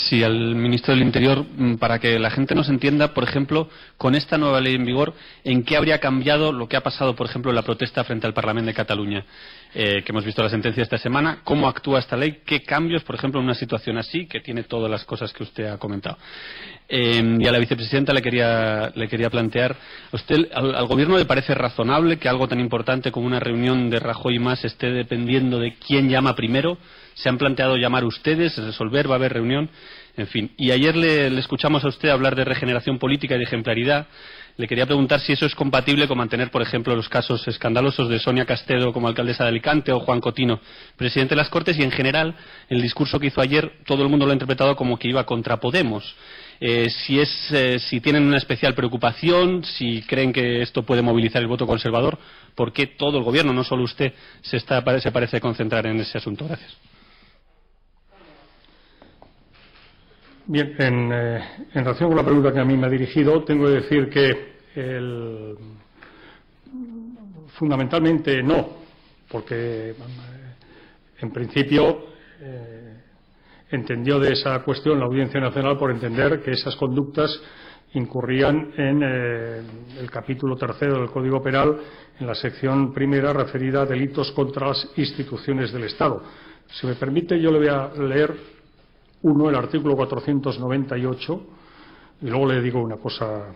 Sí, al ministro del Interior, para que la gente nos entienda, por ejemplo, con esta nueva ley en vigor, ¿en qué habría cambiado lo que ha pasado, por ejemplo, en la protesta frente al Parlamento de Cataluña? Que hemos visto la sentencia esta semana. ¿Cómo actúa esta ley? ¿Qué cambios, por ejemplo, en una situación así, que tiene todas las cosas que usted ha comentado? Y a la vicepresidenta le quería plantear, ¿a usted, al Gobierno le parece razonable que algo tan importante como una reunión de Rajoy y Mas esté dependiendo de quién llama primero? ¿Se han planteado llamar ustedes, resolver, va a haber reunión? En fin. Y ayer le escuchamos a usted hablar de regeneración política y de ejemplaridad. Le quería preguntar si eso es compatible con mantener, por ejemplo, los casos escandalosos de Sonia Castedo como alcaldesa de Alicante o Juan Cotino, presidente de las Cortes, y en general el discurso que hizo ayer todo el mundo lo ha interpretado como que iba contra Podemos. Si tienen una especial preocupación, si creen que esto puede movilizar el voto conservador, ¿por qué todo el Gobierno, no solo usted, se parece concentrar en ese asunto? Gracias. Bien, en relación con la pregunta que a mí me ha dirigido, tengo que decir que fundamentalmente no, porque en principio entendió de esa cuestión la Audiencia Nacional por entender que esas conductas incurrían en el capítulo 3 del Código Penal, en la sección primera referida a delitos contra las instituciones del Estado. Si me permite, yo le voy a leer el artículo 498, y luego le digo una cosa.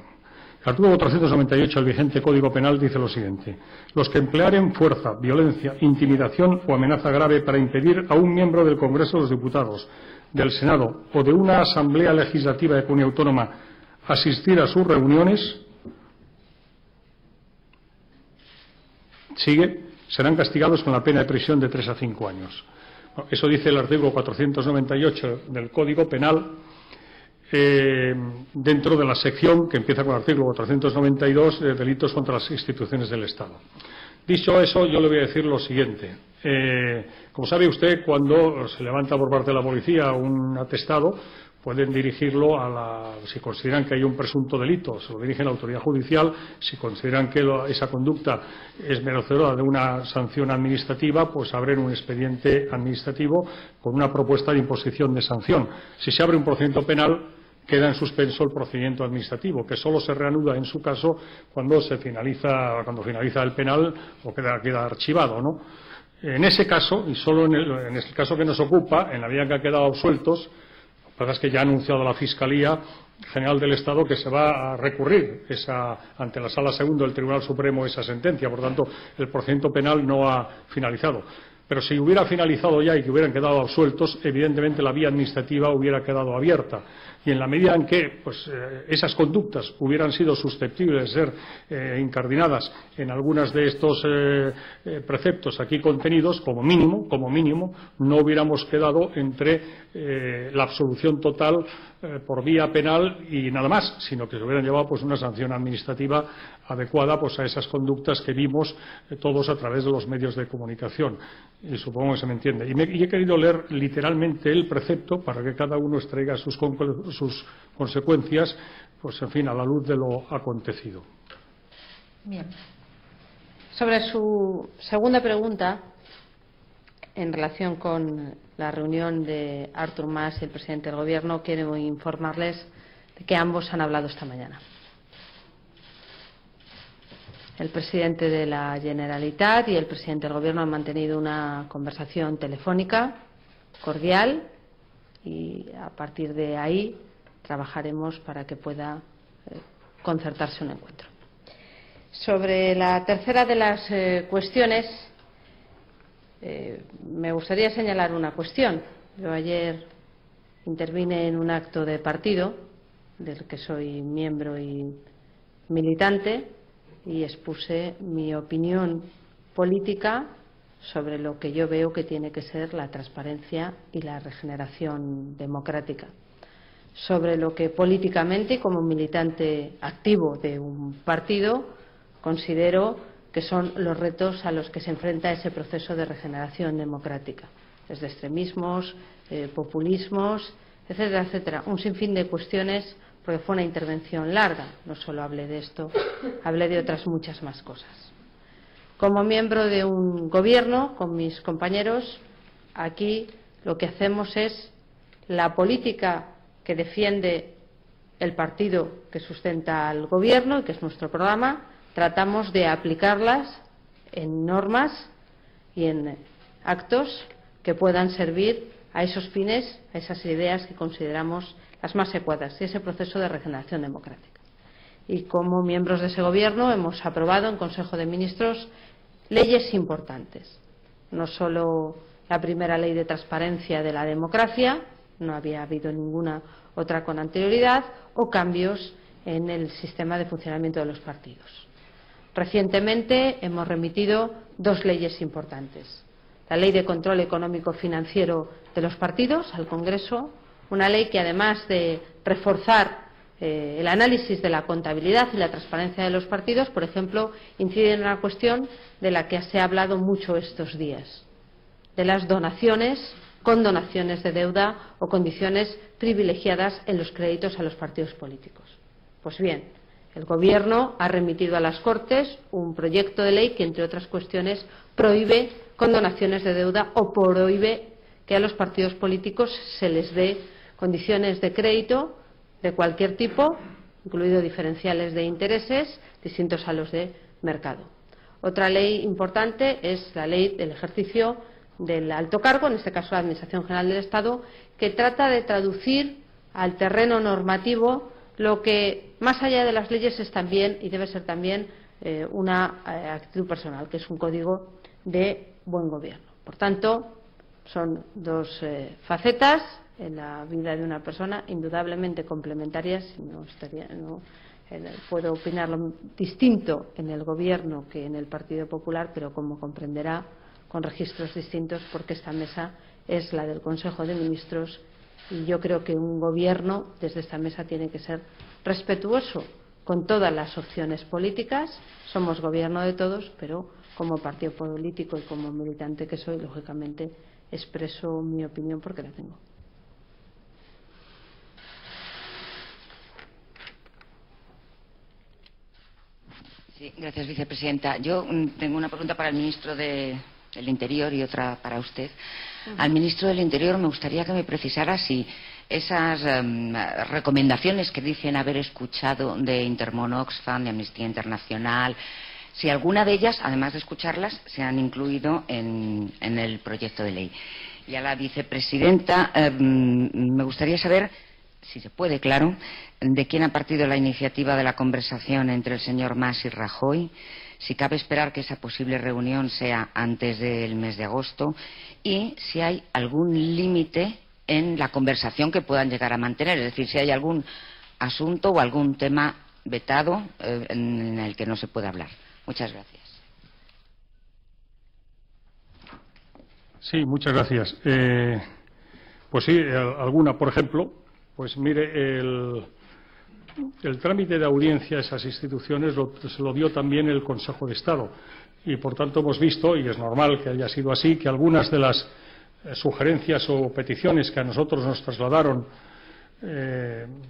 El artículo 498 del vigente Código Penal dice lo siguiente: los que emplearen fuerza, violencia, intimidación o amenaza grave para impedir a un miembro del Congreso de los Diputados, del Senado o de una Asamblea Legislativa de Comunidad Autónoma asistir a sus reuniones, serán castigados con la pena de prisión de 3 a 5 años. Eso dice el artículo 498 del Código Penal, dentro de la sección que empieza con el artículo 492 de delitos contra las instituciones del Estado. Dicho eso, yo le voy a decir lo siguiente. Como sabe usted, cuando se levanta por parte de la policía un atestado, pueden dirigirlo si consideran que hay un presunto delito, se lo dirigen a la autoridad judicial. Si consideran que esa conducta es merecedora de una sanción administrativa, pues abren un expediente administrativo con una propuesta de imposición de sanción. Si se abre un procedimiento penal, queda en suspenso el procedimiento administrativo, que solo se reanuda en su caso cuando finaliza el penal o queda archivado, ¿no? En ese caso, y solo en el caso que nos ocupa, en la medida en que han quedado absueltos, la verdad es que ya ha anunciado la Fiscalía General del Estado que se va a recurrir ante la Sala Segunda del Tribunal Supremo esa sentencia. Por tanto, el procedimiento penal no ha finalizado. Pero si hubiera finalizado ya y que hubieran quedado absueltos, evidentemente la vía administrativa hubiera quedado abierta. Y en la medida en que esas conductas hubieran sido susceptibles de ser incardinadas en algunas de estos preceptos aquí contenidos, como mínimo, no hubiéramos quedado entre la absolución total por vía penal y nada más, sino que se hubieran llevado pues una sanción administrativa adecuada pues a esas conductas que vimos todos a través de los medios de comunicación. Y supongo que se me entiende. Y he querido leer literalmente el precepto para que cada uno extraiga sus consecuencias, pues en fin, a la luz de lo acontecido. Bien. Sobre su segunda pregunta, en relación con la reunión de Artur Mas y el presidente del Gobierno, quiero informarles de que ambos han hablado esta mañana. El presidente de la Generalitat y el presidente del Gobierno han mantenido una conversación telefónica cordial y a partir de ahí trabajaremos para que pueda concertarse un encuentro. Sobre la tercera de las cuestiones, me gustaría señalar una cuestión. Yo ayer intervine en un acto de partido del que soy miembro y militante y expuse mi opinión política sobre lo que yo veo que tiene que ser la transparencia y la regeneración democrática, sobre lo que políticamente y como militante activo de un partido considero que son los retos a los que se enfrenta ese proceso de regeneración democrática, desde extremismos, populismos, etcétera, etcétera, un sinfín de cuestiones, porque fue una intervención larga, no solo hablé de esto, hablé de otras muchas más cosas. Como miembro de un gobierno, con mis compañeros, aquí lo que hacemos es la política que defiende el partido que sustenta al Gobierno y que es nuestro programa, tratamos de aplicarlas en normas y en actos que puedan servir a esos fines, a esas ideas que consideramos las más adecuadas y ese proceso de regeneración democrática. Y como miembros de ese Gobierno hemos aprobado en Consejo de Ministros leyes importantes, no solo la primera ley de transparencia de la democracia, no había habido ninguna otra con anterioridad, o cambios en el sistema de funcionamiento de los partidos. Recientemente hemos remitido dos leyes importantes. La Ley de Control Económico Financiero de los Partidos al Congreso, una ley que además de reforzar el análisis de la contabilidad y la transparencia de los partidos, por ejemplo, incide en una cuestión de la que se ha hablado mucho estos días, de las donaciones, condonaciones de deuda o condiciones privilegiadas en los créditos a los partidos políticos. Pues bien, el Gobierno ha remitido a las Cortes un proyecto de ley que, entre otras cuestiones, prohíbe condonaciones de deuda o prohíbe que a los partidos políticos se les dé condiciones de crédito de cualquier tipo, incluido diferenciales de intereses distintos a los de mercado. Otra ley importante es la ley del ejercicio del alto cargo, en este caso la Administración General del Estado, que trata de traducir al terreno normativo lo que, más allá de las leyes, es también y debe ser también una actitud personal, que es un código de buen gobierno. Por tanto, son dos facetas en la vida de una persona indudablemente complementarias. No puedo opinar lo distinto en el Gobierno que en el Partido Popular, pero como comprenderá, con registros distintos, porque esta mesa es la del Consejo de Ministros y yo creo que un Gobierno desde esta mesa tiene que ser respetuoso con todas las opciones políticas. Somos Gobierno de todos, pero como partido político y como militante que soy, lógicamente expreso mi opinión porque la tengo. Sí, gracias, vicepresidenta. Yo tengo una pregunta para el ministro del Interior y otra para usted. Al ministro del Interior me gustaría que me precisara si esas recomendaciones que dicen haber escuchado de Intermon Oxfam, de Amnistía Internacional, si alguna de ellas, además de escucharlas, se han incluido en el proyecto de ley. Y a la vicepresidenta me gustaría saber, si se puede, claro, de quién ha partido la iniciativa de la conversación entre el señor Mas y Rajoy, si cabe esperar que esa posible reunión sea antes del mes de agosto y si hay algún límite en la conversación que puedan llegar a mantener, es decir, si hay algún asunto o algún tema vetado en el que no se pueda hablar. Muchas gracias. Sí, muchas gracias. Pues sí, alguna, por ejemplo, pues mire, el trámite de audiencia a esas instituciones se lo dio también el Consejo de Estado y por tanto hemos visto, y es normal que haya sido así, que algunas de las sugerencias o peticiones que a nosotros nos trasladaron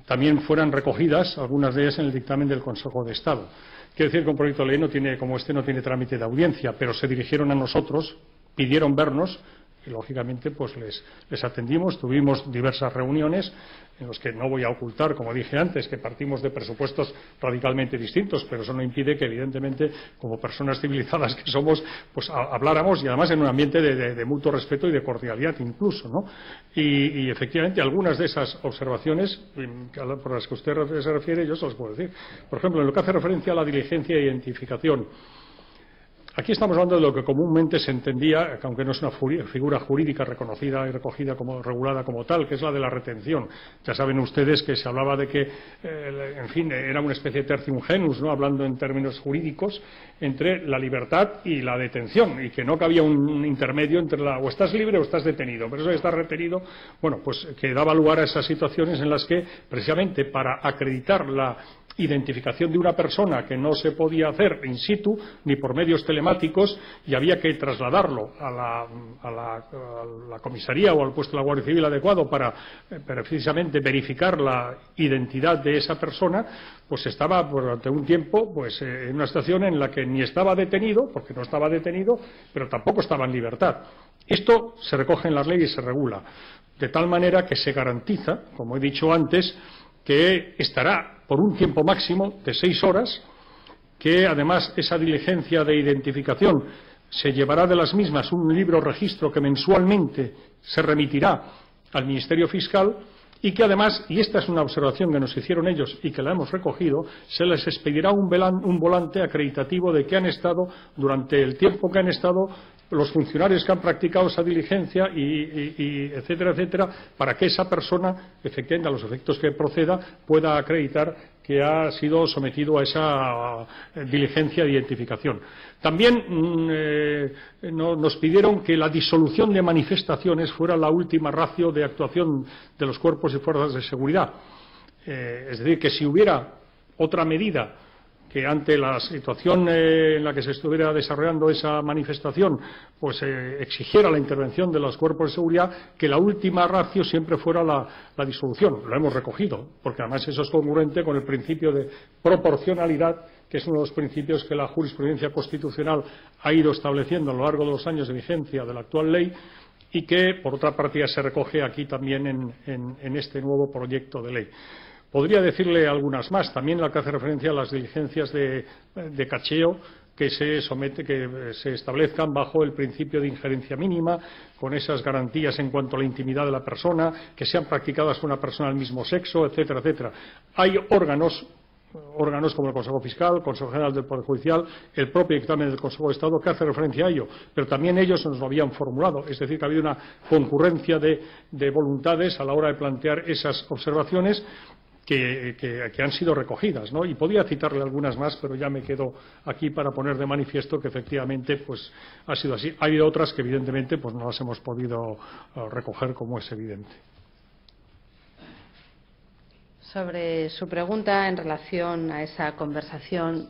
también fueran recogidas, algunas de ellas en el dictamen del Consejo de Estado. Quiero decir que un proyecto de ley no tiene trámite de audiencia, pero se dirigieron a nosotros, pidieron vernos y lógicamente pues les atendimos, tuvimos diversas reuniones en las que no voy a ocultar, como dije antes, que partimos de presupuestos radicalmente distintos, pero eso no impide que evidentemente como personas civilizadas que somos pues habláramos y además en un ambiente de mutuo respeto y de cordialidad incluso, ¿no? Y efectivamente algunas de esas observaciones por las que usted se refiere yo se las puedo decir. Por ejemplo, en lo que hace referencia a la diligencia e identificación, aquí estamos hablando de lo que comúnmente se entendía, que aunque no es una figura jurídica reconocida y recogida como regulada como tal, que es la de la retención. Ya saben ustedes que se hablaba de que, en fin, era una especie de tertium genus, ¿no? Hablando en términos jurídicos, entre la libertad y la detención, y que no cabía un intermedio entre o estás libre o estás detenido. Pero eso de estar retenido, bueno, pues que daba lugar a esas situaciones en las que, precisamente para acreditar la identificación de una persona que no se podía hacer in situ ni por medios telemáticos y había que trasladarlo a la comisaría o al puesto de la Guardia Civil adecuado para precisamente verificar la identidad de esa persona, pues estaba durante un tiempo pues en una situación en la que ni estaba detenido, porque no estaba detenido, pero tampoco estaba en libertad. Esto se recoge en la ley y se regula, de tal manera que se garantiza, como he dicho antes, que estará por un tiempo máximo de 6 horas, que además esa diligencia de identificación se llevará de las mismas un libro registro que mensualmente se remitirá al Ministerio Fiscal y que además, y esta es una observación que nos hicieron ellos y que la hemos recogido, se les expedirá un volante acreditativo de que han estado, durante el tiempo que han estado, los funcionarios que han practicado esa diligencia y etcétera, etcétera, para que esa persona, efectivamente, a los efectos que proceda, pueda acreditar que ha sido sometido a esa diligencia de identificación. También nos pidieron que la disolución de manifestaciones fuera la última ratio de actuación de los cuerpos y fuerzas de seguridad. Es decir, que si hubiera otra medida que ante la situación en la que se estuviera desarrollando esa manifestación, pues exigiera la intervención de los cuerpos de seguridad, que la última ratio siempre fuera la disolución. Lo hemos recogido, porque además eso es congruente con el principio de proporcionalidad, que es uno de los principios que la jurisprudencia constitucional ha ido estableciendo a lo largo de los años de vigencia de la actual ley y que, por otra parte, ya se recoge aquí también en este nuevo proyecto de ley. Podría decirle algunas más, también la que hace referencia a las diligencias de cacheo que se establezcan bajo el principio de injerencia mínima, con esas garantías en cuanto a la intimidad de la persona, que sean practicadas por una persona del mismo sexo, etcétera, etcétera. Hay órganos como el Consejo Fiscal, el Consejo General del Poder Judicial, el propio dictamen del Consejo de Estado que hace referencia a ello, pero también ellos nos lo habían formulado, es decir, que ha habido una concurrencia de voluntades a la hora de plantear esas observaciones que han sido recogidas, ¿no? Y podía citarle algunas más, pero ya me quedo aquí para poner de manifiesto que efectivamente pues ha sido así. Hay otras que evidentemente pues no las hemos podido recoger, como es evidente. Sobre su pregunta en relación a esa conversación,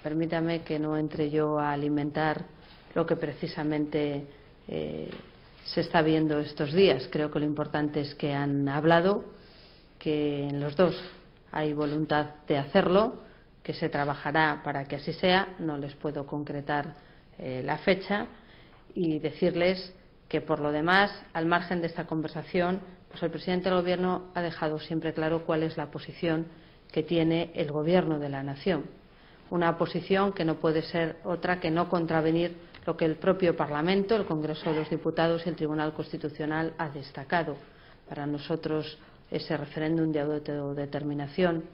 permítame que no entre yo a alimentar lo que precisamente se está viendo estos días. Creo que lo importante es que han hablado, que en los dos hay voluntad de hacerlo, que se trabajará para que así sea. No les puedo concretar la fecha y decirles que, por lo demás, al margen de esta conversación, pues el presidente del Gobierno ha dejado siempre claro cuál es la posición que tiene el Gobierno de la Nación. Una posición que no puede ser otra que no contravenir lo que el propio Parlamento, el Congreso de los Diputados y el Tribunal Constitucional ha destacado. Para nosotros, ese referéndum de autodeterminación,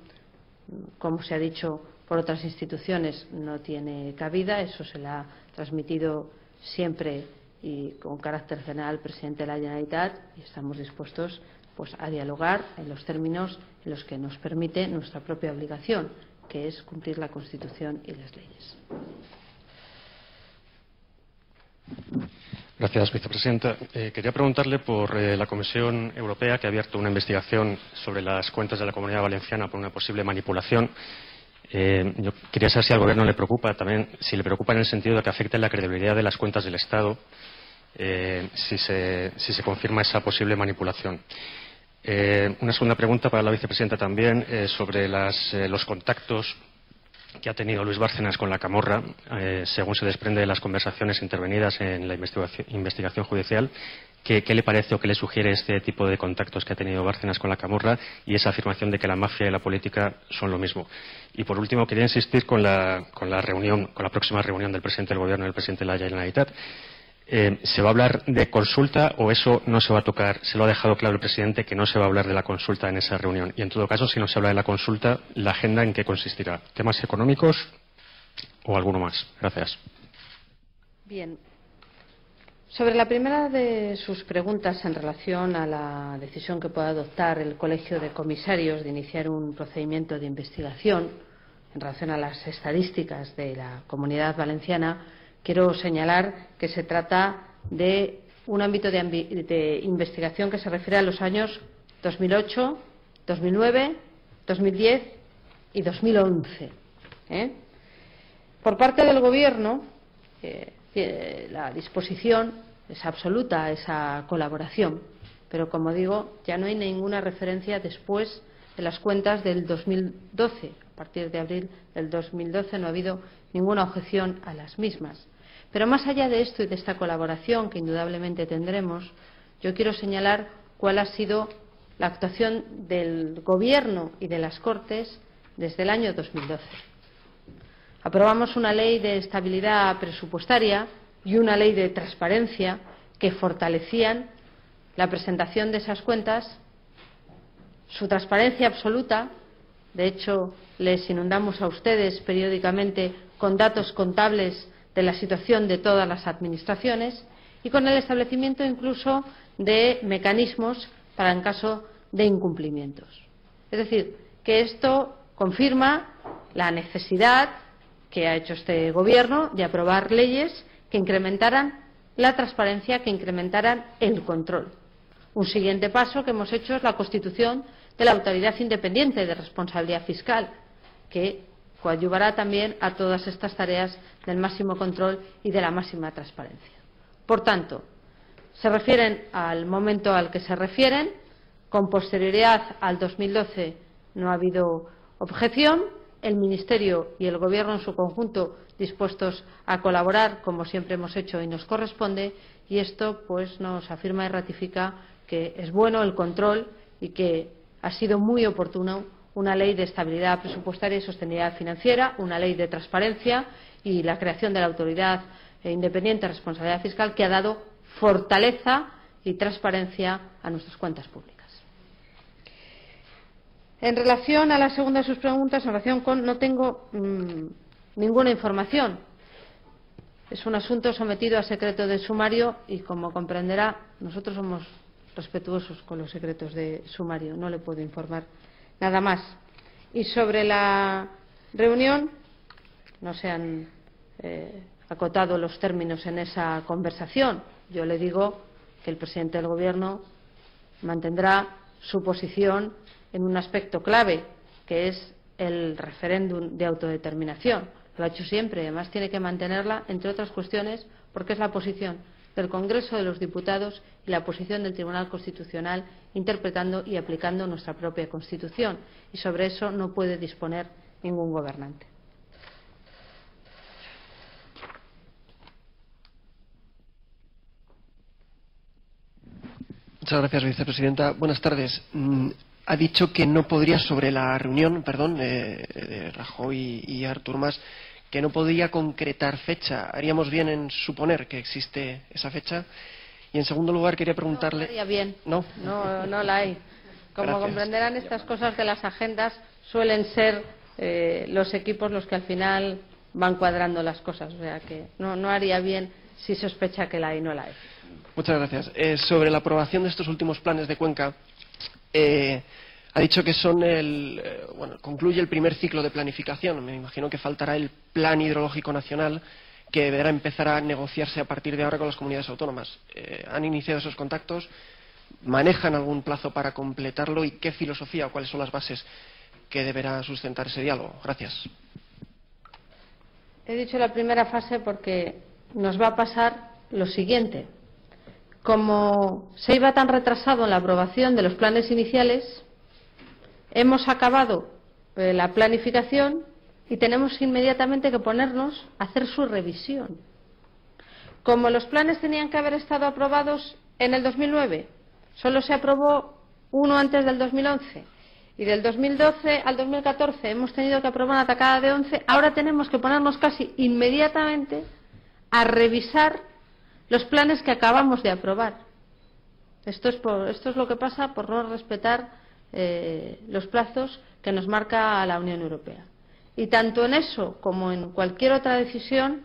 como se ha dicho por otras instituciones, no tiene cabida. Eso se le ha transmitido siempre y con carácter general al presidente de la Generalitat, y estamos dispuestos pues a dialogar en los términos en los que nos permite nuestra propia obligación, que es cumplir la Constitución y las leyes. Gracias, vicepresidenta. Quería preguntarle por la Comisión Europea, que ha abierto una investigación sobre las cuentas de la Comunidad Valenciana por una posible manipulación. Yo quería saber si al Gobierno le preocupa también, si le preocupa en el sentido de que afecte la credibilidad de las cuentas del Estado, si se confirma esa posible manipulación. Una segunda pregunta para la vicepresidenta también, sobre los contactos que ha tenido Luis Bárcenas con la Camorra, según se desprende de las conversaciones intervenidas en la investigación judicial. ¿Qué le parece o qué le sugiere este tipo de contactos que ha tenido Bárcenas con la Camorra y esa afirmación de que la mafia y la política son lo mismo? Y por último, quería insistir con la próxima reunión del presidente del Gobierno y del presidente de la Generalitat. ¿Se va a hablar de consulta o eso no se va a tocar? Se lo ha dejado claro el presidente que no se va a hablar de la consulta en esa reunión. Y en todo caso, si no se habla de la consulta, ¿la agenda en qué consistirá? ¿Temas económicos o alguno más? Gracias. Bien. Sobre la primera de sus preguntas en relación a la decisión que pueda adoptar el Colegio de Comisarios de iniciar un procedimiento de investigación en relación a las estadísticas de la Comunidad Valenciana, quiero señalar que se trata de un ámbito de investigación que se refiere a los años 2008, 2009, 2010 y 2011. Por parte del Gobierno, la disposición es absoluta a esa colaboración, pero como digo, ya no hay ninguna referencia después de las cuentas del 2012. A partir de abril del 2012 no ha habido ninguna objeción a las mismas. Pero más allá de esto y de esta colaboración que indudablemente tendremos, yo quiero señalar cuál ha sido la actuación del Gobierno y de las Cortes desde el año 2012. Aprobamos una ley de estabilidad presupuestaria y una ley de transparencia que fortalecían la presentación de esas cuentas, su transparencia absoluta. De hecho, les inundamos a ustedes periódicamente con datos contables de la situación de todas las administraciones y con el establecimiento incluso de mecanismos para en caso de incumplimientos. Es decir, que esto confirma la necesidad que ha hecho este Gobierno de aprobar leyes que incrementaran la transparencia, que incrementaran el control. Un siguiente paso que hemos hecho es la constitución de la Autoridad Independiente de Responsabilidad Fiscal, que coadyuvará también a todas estas tareas del máximo control y de la máxima transparencia. Por tanto, se refieren al momento al que se refieren. Con posterioridad al 2012 no ha habido objeción. El Ministerio y el Gobierno en su conjunto dispuestos a colaborar, como siempre hemos hecho y nos corresponde, y esto pues nos afirma y ratifica que es bueno el control y que ha sido muy oportuno una ley de estabilidad presupuestaria y sostenibilidad financiera, una ley de transparencia y la creación de la Autoridad Independiente de Responsabilidad Fiscal, que ha dado fortaleza y transparencia a nuestras cuentas públicas. En relación a la segunda de sus preguntas, en relación con no tengo ninguna información. Es un asunto sometido a secreto de sumario y, como comprenderá, nosotros somos respetuosos con los secretos de sumario. No le puedo informar nada más. Y sobre la reunión, no se han acotado los términos en esa conversación. Yo le digo que el presidente del Gobierno mantendrá su posición en un aspecto clave, que es el referéndum de autodeterminación. Lo ha hecho siempre, además tiene que mantenerla, entre otras cuestiones, porque es la posición del Congreso de los Diputados y la posición del Tribunal Constitucional, interpretando y aplicando nuestra propia Constitución. Y sobre eso no puede disponer ningún gobernante. Muchas gracias, vicepresidenta. Buenas tardes. Ha dicho que no podría, sobre la reunión, de Rajoy y Artur Mas, que no podría concretar fecha. ¿Haríamos bien en suponer que existe esa fecha? Y en segundo lugar quería preguntarle... No haría bien. ¿No? No la hay. Como Gracias. comprenderán, estas cosas de las agendas suelen ser los equipos los que al final van cuadrando las cosas. O sea que no haría bien si sospecha que la hay, no la hay. Muchas gracias. Sobre la aprobación de estos últimos planes de Cuenca, ha dicho que son concluye el primer ciclo de planificación. Me imagino que faltará el Plan Hidrológico Nacional, que deberá empezar a negociarse a partir de ahora con las comunidades autónomas. ¿Han iniciado esos contactos? ¿Manejan algún plazo para completarlo? ¿Y qué filosofía o cuáles son las bases que deberá sustentar ese diálogo? Gracias. He dicho la primera fase porque nos va a pasar lo siguiente. Como se iba tan retrasado en la aprobación de los planes iniciales, hemos acabado la planificación y tenemos inmediatamente que ponernos a hacer su revisión. Como los planes tenían que haber estado aprobados en el 2009, solo se aprobó uno antes del 2011, y del 2012 al 2014 hemos tenido que aprobar una tacada de 11, ahora tenemos que ponernos casi inmediatamente a revisar los planes que acabamos de aprobar. Esto es lo que pasa por no respetar los plazos que nos marca la Unión Europea. Y tanto en eso como en cualquier otra decisión,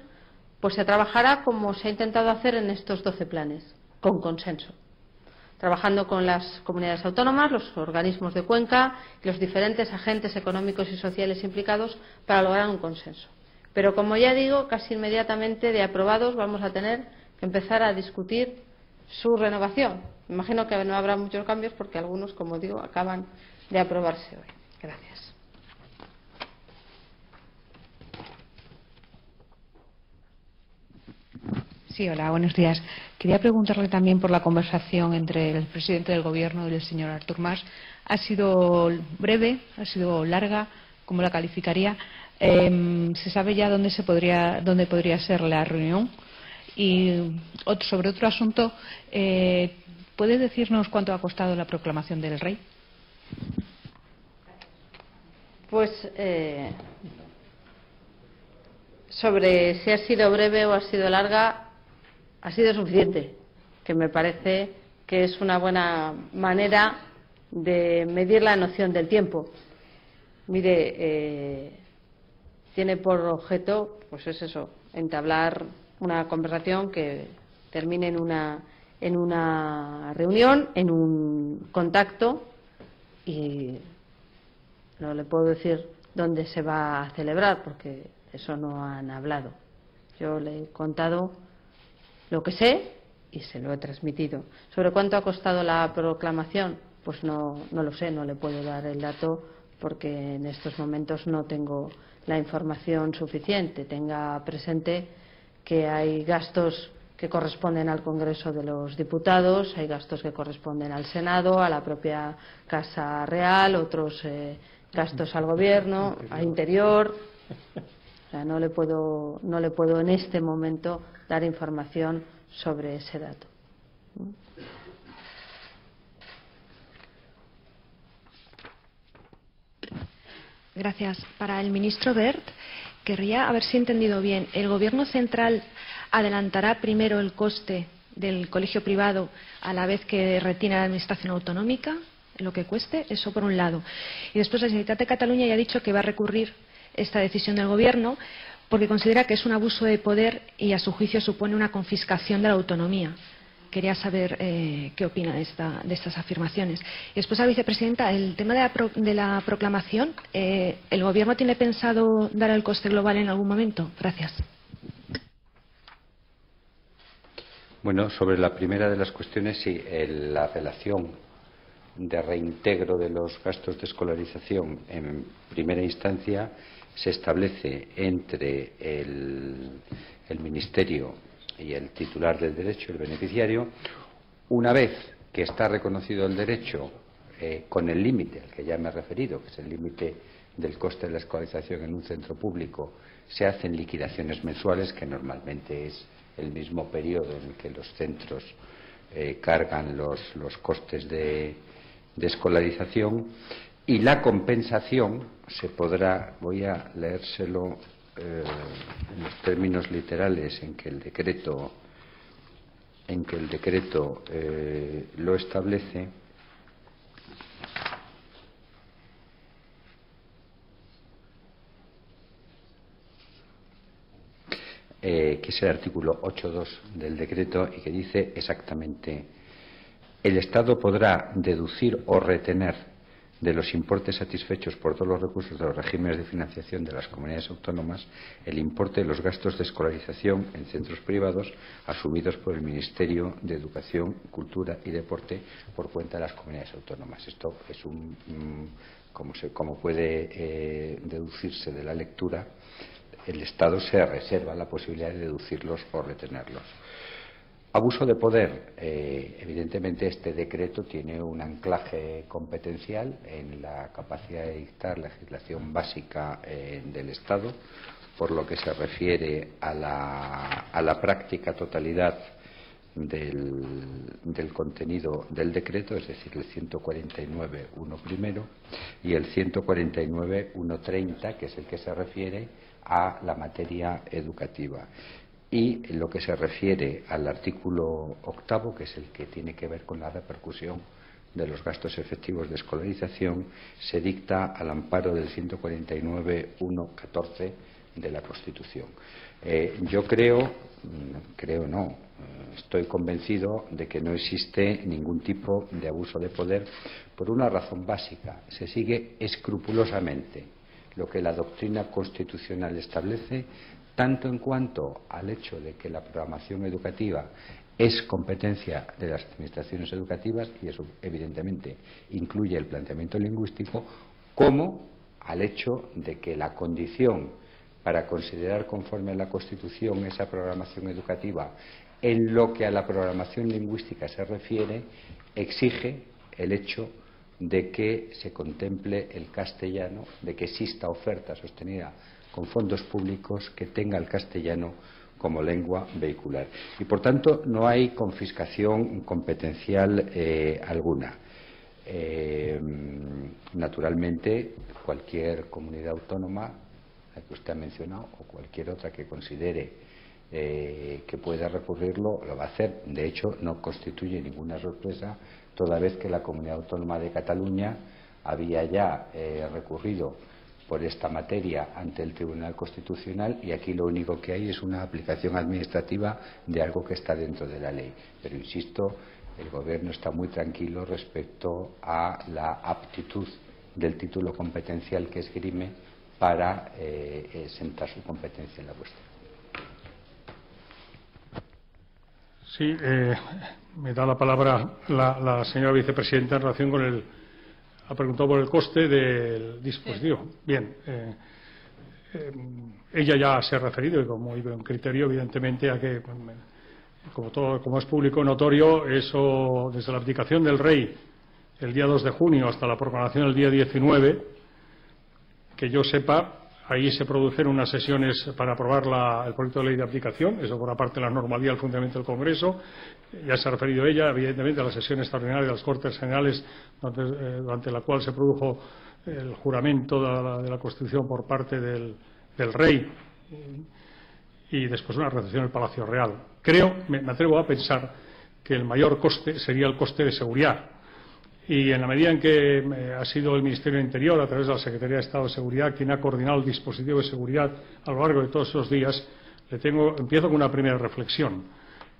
pues se trabajará como se ha intentado hacer en estos 12 planes, con consenso. Trabajando con las comunidades autónomas, los organismos de Cuenca y los diferentes agentes económicos y sociales implicados para lograr un consenso. Pero, como ya digo, casi inmediatamente de aprobados vamos a tener que empezar a discutir su renovación. Me imagino que no habrá muchos cambios porque algunos, como digo, acaban de aprobarse hoy. Gracias. Sí, hola, buenos días. Quería preguntarle también por la conversación entre el presidente del Gobierno y el señor Artur Mas. ¿Ha sido breve? ¿Ha sido larga? ¿Cómo la calificaría? ¿Se sabe ya dónde podría ser la reunión? Y sobre otro asunto, ¿puede decirnos cuánto ha costado la proclamación del rey? Pues sobre si ha sido breve o ha sido larga, ha sido suficiente, que me parece que es una buena manera de medir la noción del tiempo. Mire, tiene por objeto, pues es eso, entablar una conversación que termine en una reunión, en un contacto, y no le puedo decir dónde se va a celebrar porque eso no han hablado. Yo le he contado lo que sé y se lo he transmitido. ¿Sobre cuánto ha costado la proclamación? Pues no lo sé, no le puedo dar el dato porque en estos momentos no tengo la información suficiente. Tenga presente que hay gastos que corresponden al Congreso de los Diputados, hay gastos que corresponden al Senado, a la propia Casa Real, otros gastos al Gobierno, al Interior. O sea, no le puedo en este momento dar información sobre ese dato. Gracias. Para el ministro Wert, querría haber si he entendido bien. ¿El Gobierno central adelantará primero el coste del colegio privado a la vez que retira la Administración autonómica, lo que cueste? Eso por un lado. Y después la Generalitat de Cataluña ya ha dicho que va a recurrir esta decisión del Gobierno porque considera que es un abuso de poder y a su juicio supone una confiscación de la autonomía. Quería saber qué opina de estas afirmaciones. Y después, a la vicepresidenta, el tema de la proclamación, ¿el Gobierno tiene pensado dar el coste global en algún momento? Gracias. Bueno, sobre la primera de las cuestiones, sí, la relación de reintegro de los gastos de escolarización en primera instancia se establece entre el Ministerio y el titular del derecho, el beneficiario. Una vez que está reconocido el derecho con el límite al que ya me he referido, que es el límite del coste de la escolarización en un centro público, se hacen liquidaciones mensuales, que normalmente es el mismo periodo en el que los centros cargan los costes de escolarización, y la compensación se podrá, voy a leérselo en los términos literales en que el decreto lo establece. Que es el artículo 8.2 del decreto, y que dice exactamente: el Estado podrá deducir o retener de los importes satisfechos por todos los recursos de los regímenes de financiación de las comunidades autónomas el importe de los gastos de escolarización en centros privados asumidos por el Ministerio de Educación, Cultura y Deporte por cuenta de las comunidades autónomas. Esto es como puede deducirse de la lectura, el Estado se reserva la posibilidad de deducirlos o retenerlos. Abuso de poder. Evidentemente este decreto tiene un anclaje competencial en la capacidad de dictar legislación básica del Estado, por lo que se refiere a la práctica totalidad del contenido del decreto, es decir, el 149.1 primero y el 149.130, que es el que se refiere a la materia educativa. Y en lo que se refiere al artículo 8, que es el que tiene que ver con la repercusión de los gastos efectivos de escolarización, se dicta al amparo del 149.1.14 de la Constitución. Yo estoy convencido de que no existe ningún tipo de abuso de poder por una razón básica: se sigue escrupulosamente lo que la doctrina constitucional establece, tanto en cuanto al hecho de que la programación educativa es competencia de las administraciones educativas, y eso evidentemente incluye el planteamiento lingüístico, como al hecho de que la condición para considerar conforme a la Constitución esa programación educativa en lo que a la programación lingüística se refiere, exige el hecho de que se contemple el castellano, de que exista oferta sostenida con fondos públicos que tenga el castellano como lengua vehicular. Y, por tanto, no hay confiscación competencial alguna. Naturalmente, cualquier comunidad autónoma, la que usted ha mencionado, o cualquier otra que considere que pueda recurrirlo, lo va a hacer. De hecho, no constituye ninguna sorpresa, toda vez que la Comunidad Autónoma de Cataluña había ya recurrido por esta materia ante el Tribunal Constitucional, y aquí lo único que hay es una aplicación administrativa de algo que está dentro de la ley. Pero, insisto, el Gobierno está muy tranquilo respecto a la aptitud del título competencial que esgrime para sentar su competencia en la vuestra. Sí, me da la palabra la señora vicepresidenta en relación con el... Ha preguntado por el coste del dispositivo. Sí. Bien, ella ya se ha referido, y como un criterio, evidentemente, a que, como es público notorio, eso, desde la abdicación del rey el día 2 de junio hasta la proclamación el día 19, que yo sepa, ahí se produjeron unas sesiones para aprobar el proyecto de ley de abdicación, eso por aparte de la normalidad del funcionamiento del Congreso. Ya se ha referido ella, evidentemente, a la sesión extraordinaria de las Cortes Generales, durante la cual se produjo el juramento de la Constitución por parte del rey, y después una recepción en el Palacio Real. Me atrevo a pensar que el mayor coste sería el coste de seguridad. Y en la medida en que ha sido el Ministerio del Interior, a través de la Secretaría de Estado de Seguridad, quien ha coordinado el dispositivo de seguridad a lo largo de todos esos días, empiezo con una primera reflexión.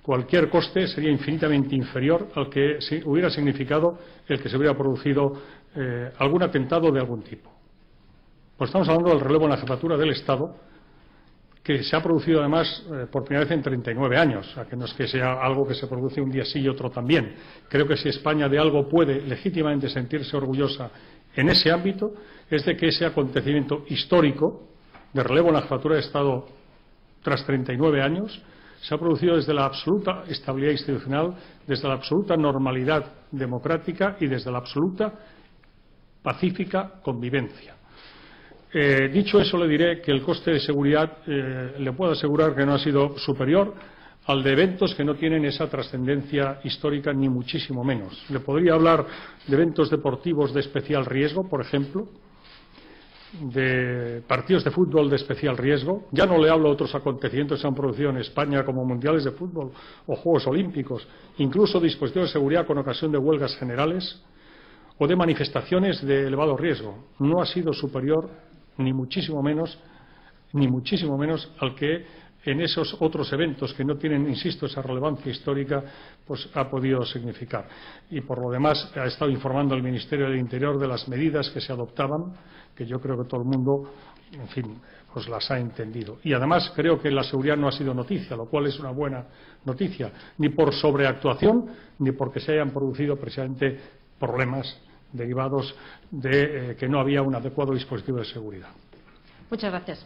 Cualquier coste sería infinitamente inferior al que hubiera significado el que se hubiera producido algún atentado de algún tipo. Pues estamos hablando del relevo en la jefatura del Estado, que se ha producido además por primera vez en 39 años, o sea, que no es que sea algo que se produce un día sí y otro también. Creo que si España de algo puede legítimamente sentirse orgullosa en ese ámbito, es de que ese acontecimiento histórico de relevo en la jefatura de Estado tras 39 años se ha producido desde la absoluta estabilidad institucional, desde la absoluta normalidad democrática y desde la absoluta pacífica convivencia. Dicho eso, le diré que el coste de seguridad le puedo asegurar que no ha sido superior al de eventos que no tienen esa trascendencia histórica, ni muchísimo menos. Le podría hablar de eventos deportivos de especial riesgo, por ejemplo, de partidos de fútbol de especial riesgo. Ya no le hablo de otros acontecimientos que se han producido en España, como mundiales de fútbol o Juegos Olímpicos, incluso dispositivos de seguridad con ocasión de huelgas generales o de manifestaciones de elevado riesgo. No ha sido superior ni muchísimo menos al que en esos otros eventos que no tienen, insisto, esa relevancia histórica, pues ha podido significar. Y por lo demás ha estado informando el Ministerio del Interior de las medidas que se adoptaban, que yo creo que todo el mundo, en fin, pues las ha entendido. Y además creo que la seguridad no ha sido noticia, lo cual es una buena noticia, ni por sobreactuación, ni porque se hayan producido precisamente problemas derivados de que no había un adecuado dispositivo de seguridad. Muchas gracias.